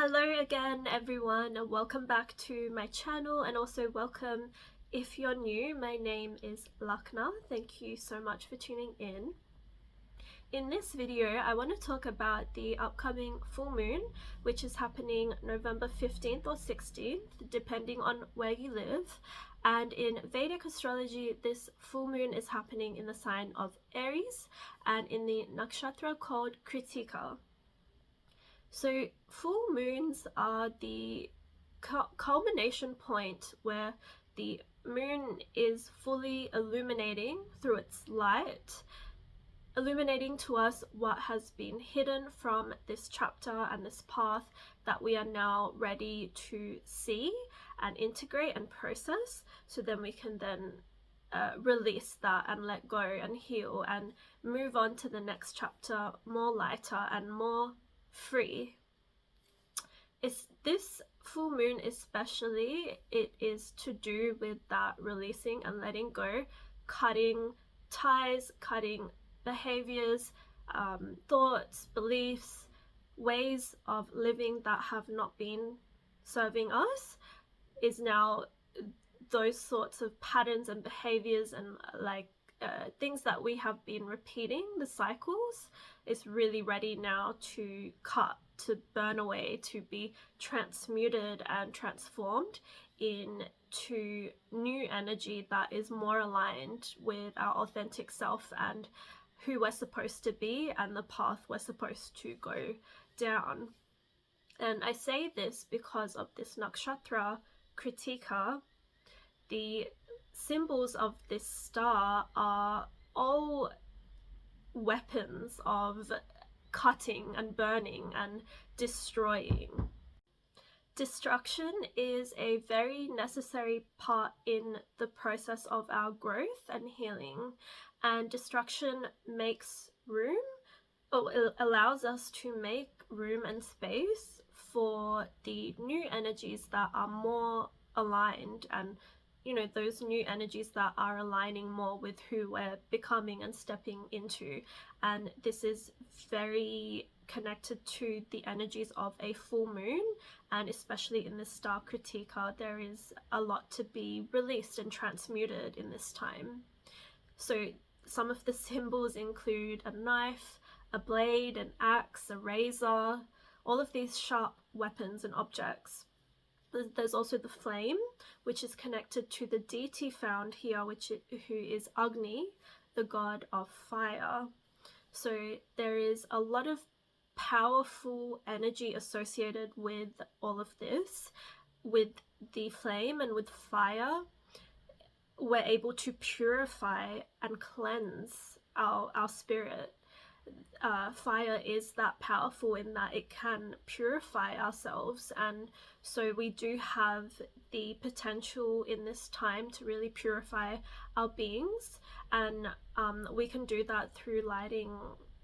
Hello again everyone, and welcome back to my channel, and also welcome if you're new. My name is Lakna. Thank you so much for tuning in. In this video, I want to talk about the upcoming full moon, which is happening November 15th or 16th, depending on where you live. And in Vedic astrology, this full moon is happening in the sign of Aries and in the nakshatra called Krittika. So full moons are the culmination point where the moon is fully illuminating through its light, illuminating to us what has been hidden from this chapter and this path that we are now ready to see and integrate and process, so then we can then release that and let go and heal and move on to the next chapter more lighter and more free. This full moon especially, it is to do with that releasing and letting go, cutting ties, cutting behaviors, thoughts, beliefs, ways of living that have not been serving us. Is now those sorts of patterns and behaviors and things that we have been repeating, the cycles, is really ready now to cut, to burn away, to be transmuted and transformed into new energy that is more aligned with our authentic self and who we're supposed to be and the path we're supposed to go down. And I say this because of this nakshatra Krittika. The symbols of this star are all weapons of cutting and burning and destroying. Destruction is a very necessary part in the process of our growth and healing, and destruction makes room, or it allows us to make room and space for the new energies that are more aligned, and those new energies that are aligning more with who we're becoming and stepping into. And this is very connected to the energies of a full moon, and especially in this star Krittika, there is a lot to be released and transmuted in this time. So some of the symbols include a knife, a blade, an axe, a razor, all of these sharp weapons and objects. There's also the flame, which is connected to the deity found here, who is Agni, the god of fire. So there is a lot of powerful energy associated with all of this. With the flame and with fire, we're able to purify and cleanse our spirit. Fire is that powerful in that it can purify ourselves, and so we do have the potential in this time to really purify our beings, and we can do that through lighting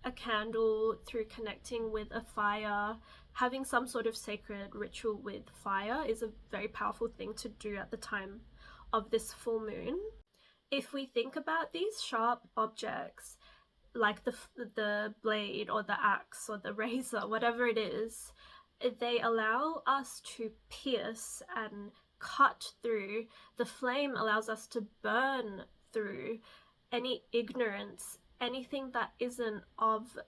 a candle, through connecting with a fire. Having some sort of sacred ritual with fire is a very powerful thing to do at the time of this full moon. If we think about these sharp objects, like the blade or the axe or the razor, whatever it is, they allow us to pierce and cut through. The flame allows us to burn through any ignorance, anything that isn't of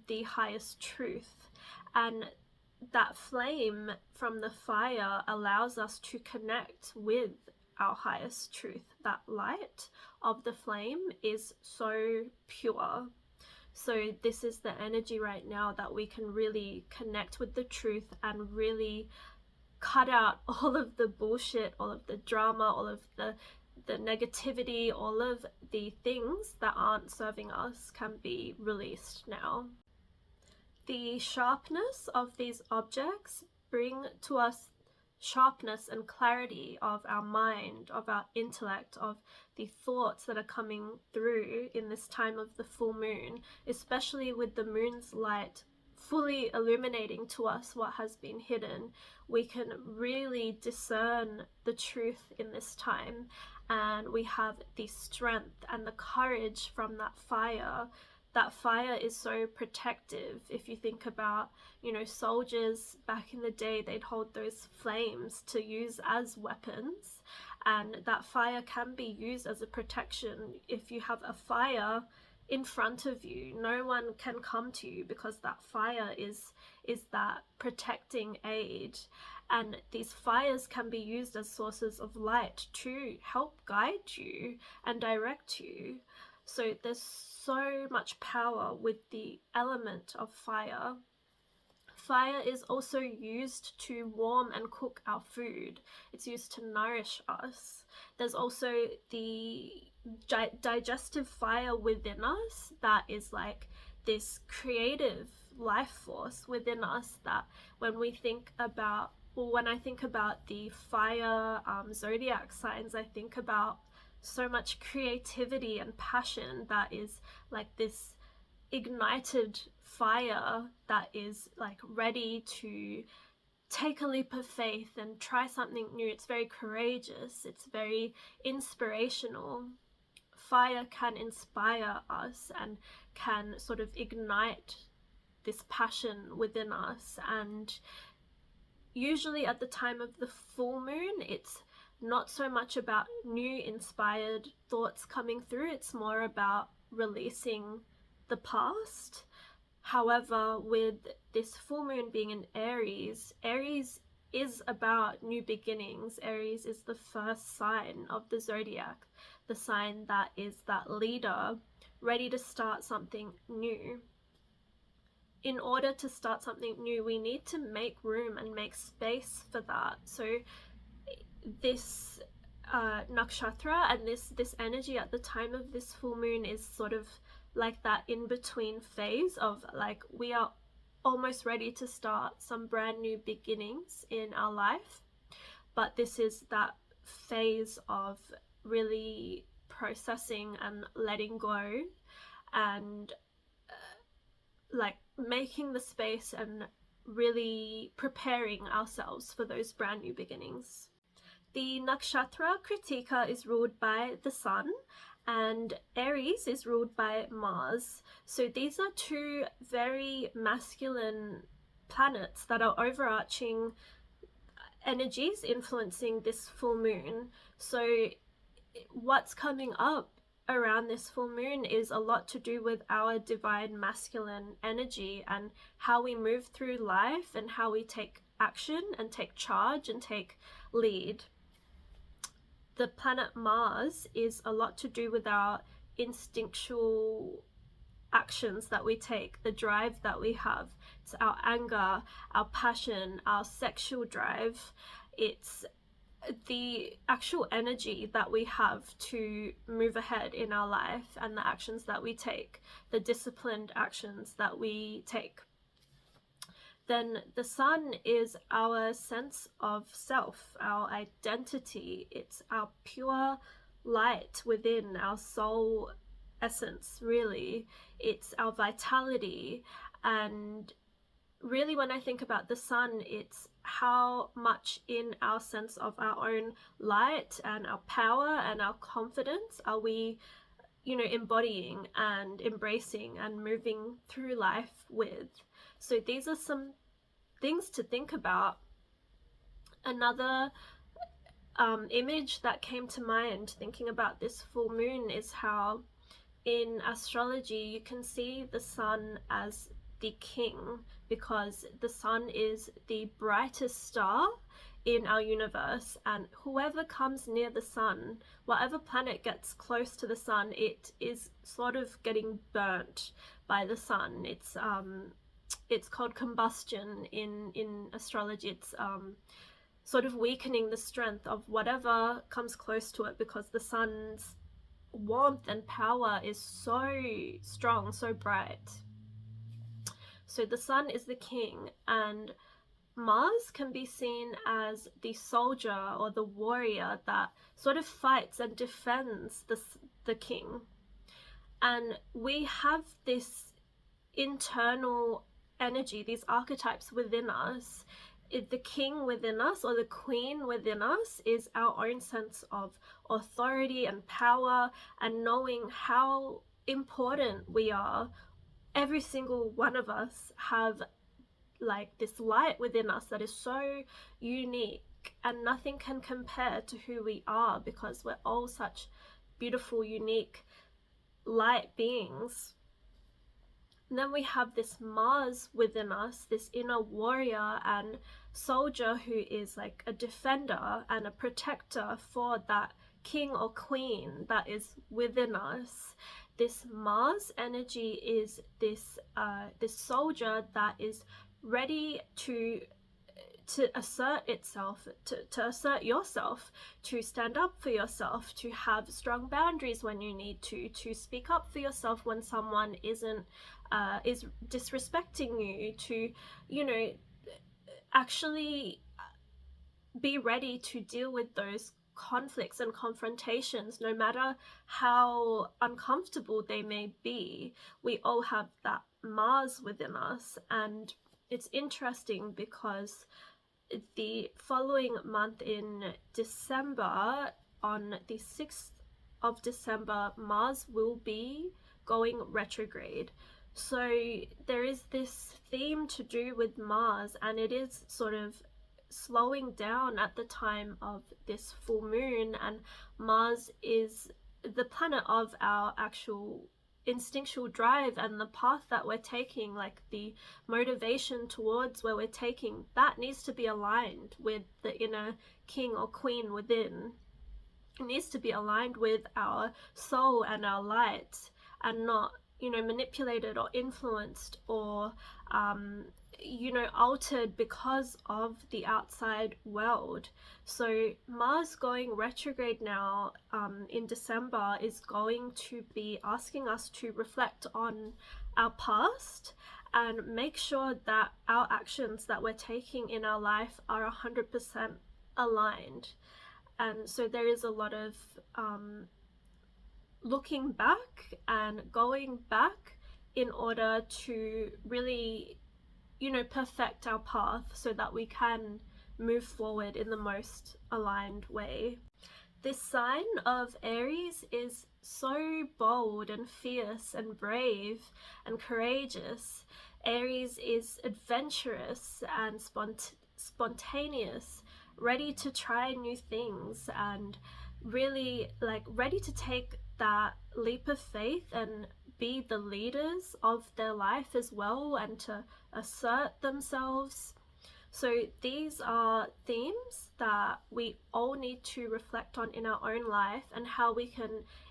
the highest truth. And that flame from the fire allows us to connect with our highest truth. That light of the flame is so pure. So this is the energy right now that we can really connect with the truth and really cut out all of the bullshit, all of the drama, all of the negativity, all of the things that aren't serving us can be released now. The sharpness of these objects bring to us sharpness and clarity of our mind, of our intellect, of the thoughts that are coming through in this time of the full moon, especially with the moon's light fully illuminating to us what has been hidden. We can really discern the truth in this time, and we have the strength and the courage from that fire that fire is so protective. If you think about, you know, soldiers back in the day, they'd hold those flames to use as weapons, and that fire can be used as a protection. If you have a fire in front of you, no one can come to you, because that fire is that protecting aid. And these fires can be used as sources of light to help guide you and direct you. So there's so much power with the element of fire. Fire is also used to warm and cook our food. It's used to nourish us. There's also the digestive fire within us that is like this creative life force within us, that when we think about, well, when I think about the fire zodiac signs, I think about so much creativity and passion that is like this ignited fire that is like ready to take a leap of faith and try something new. It's very courageous, it's very inspirational. Fire can inspire us and can sort of ignite this passion within us. And usually at the time of the full moon, it's not so much about new inspired thoughts coming through, it's more about releasing the past. However, with this full moon being in Aries, Aries is about new beginnings. Aries is the first sign of the zodiac, the sign that is that leader ready to start something new. In order to start something new, we need to make room and make space for that. So this nakshatra and this energy at the time of this full moon is sort of like that in-between phase of like, we are almost ready to start some brand new beginnings in our life, but this is that phase of really processing and letting go, and like making the space and really preparing ourselves for those brand new beginnings. The nakshatra Krittika is ruled by the sun, and Aries is ruled by Mars. So these are two very masculine planets that are overarching energies influencing this full moon. So what's coming up around this full moon is a lot to do with our divine masculine energy and how we move through life and how we take action and take charge and take lead. The planet Mars is a lot to do with our instinctual actions that we take, the drive that we have. It's our anger, our passion, our sexual drive. It's the actual energy that we have to move ahead in our life, and the actions that we take, the disciplined actions that we take. Then the sun is our sense of self, our identity. It's our pure light within, our soul essence, really. It's our vitality. And really, when I think about the sun, it's how much in our sense of our own light and our power and our confidence are we, you know, embodying and embracing and moving through life with. So these are some things to think about. Another image that came to mind thinking about this full moon is how in astrology you can see the sun as the king, because the sun is the brightest star in our universe, and whoever comes near the sun, whatever planet gets close to the sun, it is sort of getting burnt by the sun. It's called combustion in astrology. It's sort of weakening the strength of whatever comes close to it, because the sun's warmth and power is so strong, so bright. So the sun is the king, and Mars can be seen as the soldier or the warrior that sort of fights and defends the king. And we have this internal energy, these archetypes within us. The king within us or the queen within us is our own sense of authority and power, and knowing how important we are. Every single one of us have like this light within us that is so unique, and nothing can compare to who we are, because we're all such beautiful, unique light beings. And then we have this Mars within us, this inner warrior and soldier who is like a defender and a protector for that king or queen that is within us. This Mars energy is this soldier that is ready to assert itself, to assert yourself, to stand up for yourself, to have strong boundaries when you need to speak up for yourself when someone is disrespecting you, to, you know, actually be ready to deal with those conflicts and confrontations, no matter how uncomfortable they may be. We all have that Mars within us, and it's interesting because the following month in December, on the 6th of December, Mars will be going retrograde. So there is this theme to do with Mars, and it is sort of slowing down at the time of this full moon. And Mars is the planet of our actual instinctual drive, and the path that we're taking, like the motivation towards where we're taking, that needs to be aligned with the inner king or queen within. It needs to be aligned with our soul and our light, and not, you know, manipulated or influenced or you know, altered because of the outside world. So Mars going retrograde now in December is going to be asking us to reflect on our past and make sure that our actions that we're taking in our life are 100% aligned. And so there is a lot of looking back and going back in order to really, you know, perfect our path so that we can move forward in the most aligned way. This sign of Aries is so bold and fierce and brave and courageous. Aries is adventurous and spontaneous, ready to try new things, and really like ready to take that leap of faith and be the leaders of their life as well, and to assert themselves. So these are themes that we all need to reflect on in our own life, and how we can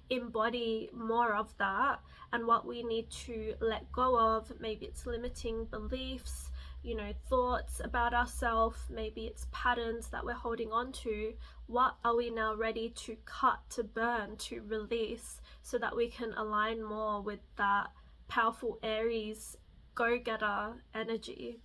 embody more of that, and what we need to let go of. Maybe it's limiting beliefs, you know, thoughts about ourselves, maybe it's patterns that we're holding on to. What are we now ready to cut, to burn, to release, so that we can align more with that powerful Aries go-getter energy?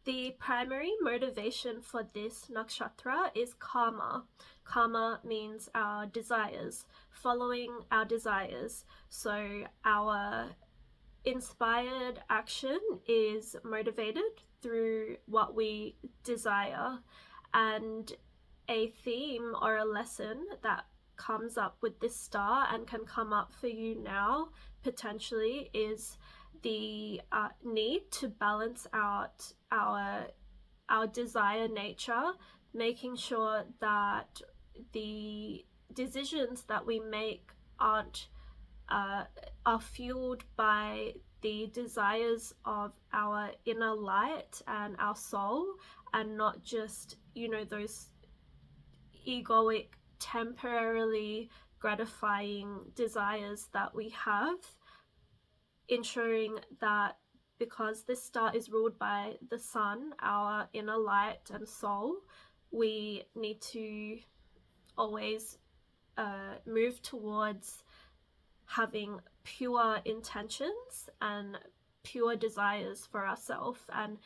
The primary motivation for this nakshatra is karma. Karma means our desires, following our desires. So our inspired action is motivated through what we desire. And a theme or a lesson that comes up with this star and can come up for you now potentially is the need to balance out our desire nature, making sure that the decisions that we make aren't are fueled by the desires of our inner light and our soul, and not just, you know, those egoic, temporarily gratifying desires that we have. Ensuring that, because this star is ruled by the sun, our inner light and soul, we need to always move towards having pure intentions and pure desires for ourselves. And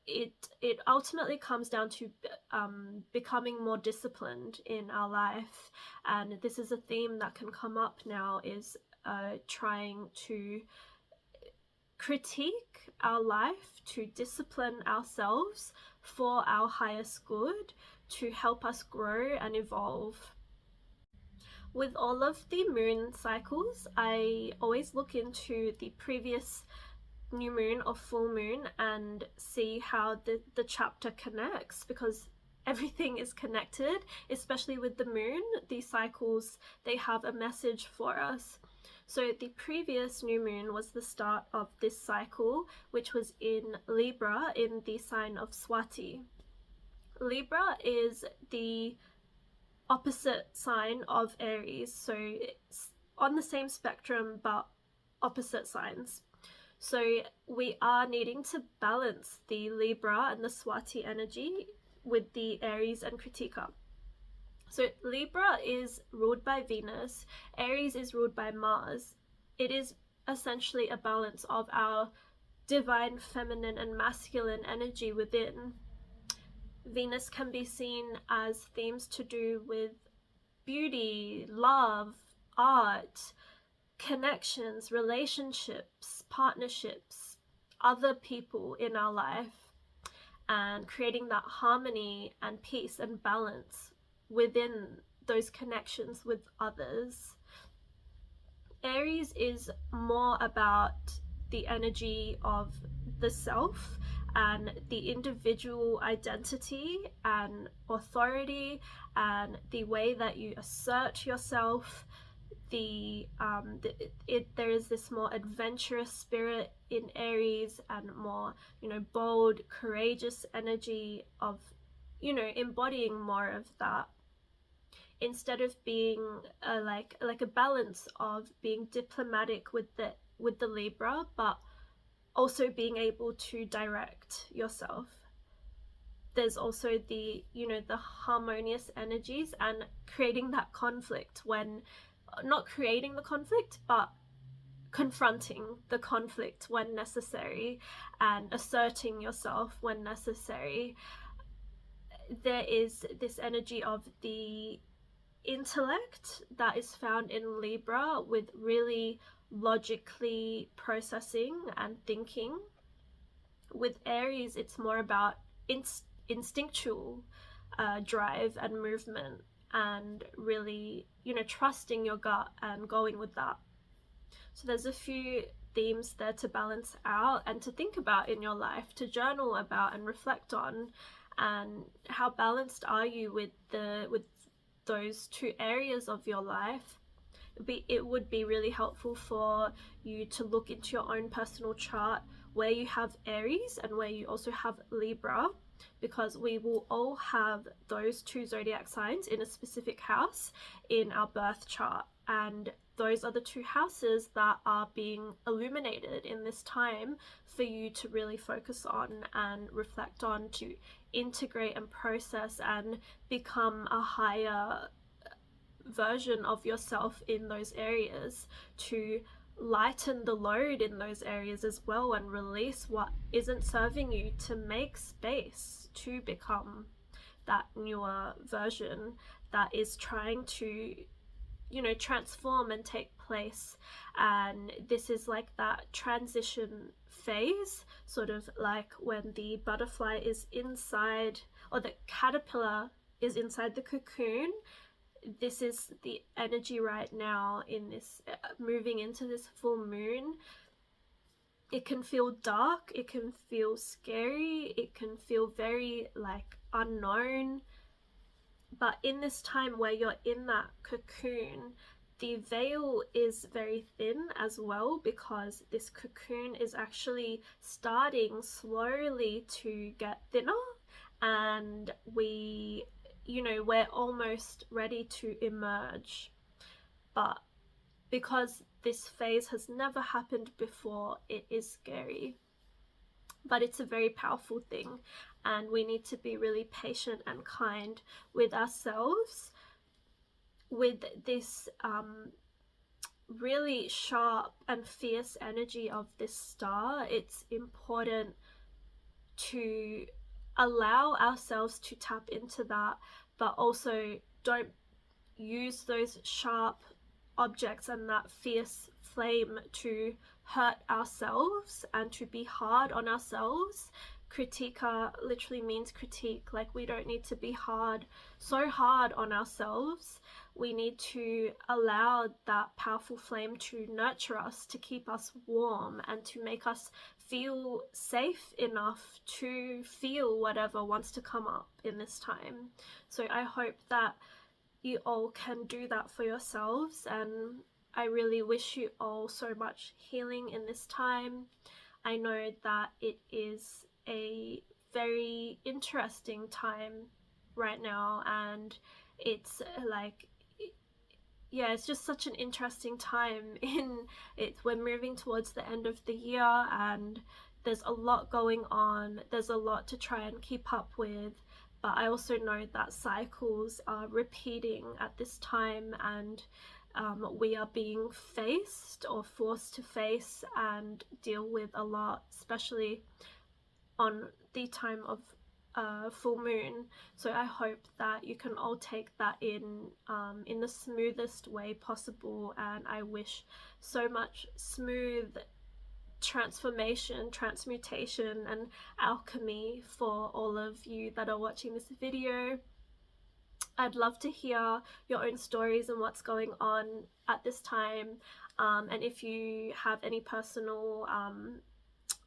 it ultimately comes down to becoming more disciplined in our life. And this is a theme that can come up now, is trying to critique our life, to discipline ourselves for our highest good, to help us grow and evolve. With all of the moon cycles, I always look into the previous new moon or full moon and see how the chapter connects, because everything is connected, especially with the moon. These cycles, they have a message for us. So the previous new moon was the start of this cycle, which was in Libra, in the sign of Swati. Libra is the opposite sign of Aries, so it's on the same spectrum but opposite signs. So we are needing to balance the Libra and the Swati energy with the Aries and Krittika. So Libra is ruled by Venus, Aries is ruled by Mars. It is essentially a balance of our divine feminine and masculine energy within. Venus can be seen as themes to do with beauty, love, art, connections, relationships, partnerships, other people in our life, and creating that harmony and peace and balance within those connections with others. Aries is more about the energy of the self and the individual identity and authority and the way that you assert yourself. There is this more adventurous spirit in Aries and more, bold, courageous energy of, embodying more of that, instead of being like a balance of being diplomatic with the Libra, but also being able to direct yourself. There's also the harmonious energies and creating that conflict, when not creating the conflict but confronting the conflict when necessary and asserting yourself when necessary. There is this energy of the intellect that is found in Libra, with really logically processing and thinking. With Aries, it's more about instinctual drive and movement, and really, trusting your gut and going with that. So there's a few themes there to balance out and to think about in your life, to journal about and reflect on. And how balanced are you with those two areas of your life? It would be really helpful for you to look into your own personal chart where you have Aries and where you also have Libra, because we will all have those two zodiac signs in a specific house in our birth chart, and those are the two houses that are being illuminated in this time for you to really focus on and reflect on, to integrate and process and become a higher version of yourself in those areas, to lighten the load in those areas as well and release what isn't serving you, to make space to become that newer version that is trying to transform and take place. And this is like that transition phase, sort of like when the butterfly is inside, or the caterpillar is inside the cocoon. This is the energy right now in this moving into this full moon. It can feel dark, it can feel scary, it can feel very like unknown. But in this time where you're in that cocoon, the veil is very thin as well, because this cocoon is actually starting slowly to get thinner, and we're almost ready to emerge. But because this phase has never happened before, it is scary. But it's a very powerful thing, and we need to be really patient and kind with ourselves. With this really sharp and fierce energy of this star, it's important to allow ourselves to tap into that, but also don't use those sharp objects and that fierce flame to hurt ourselves and to be hard on ourselves, Krittika literally means critique. Like, we don't need to be so hard on ourselves. We need to allow that powerful flame to nurture us, to keep us warm, and to make us feel safe enough to feel whatever wants to come up in this time. So I hope that you all can do that for yourselves, and I really wish you all so much healing in this time. I know that it is a very interesting time right now, and it's like, yeah, it's just such an interesting time in it. We're moving towards the end of the year, and there's a lot going on. There's a lot to try and keep up with, but I also know that cycles are repeating at this time, and we are being faced or forced to face and deal with a lot, especially on the time of full moon. So I hope that you can all take that in the smoothest way possible, and I wish so much smooth transformation, transmutation, and alchemy for all of you that are watching this video. I'd love to hear your own stories and what's going on at this time, and if you have any personal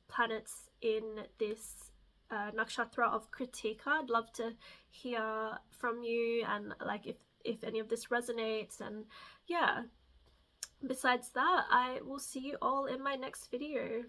planets in this nakshatra of Krittika, I'd love to hear from you, and like if any of this resonates. And yeah, besides that, I will see you all in my next video.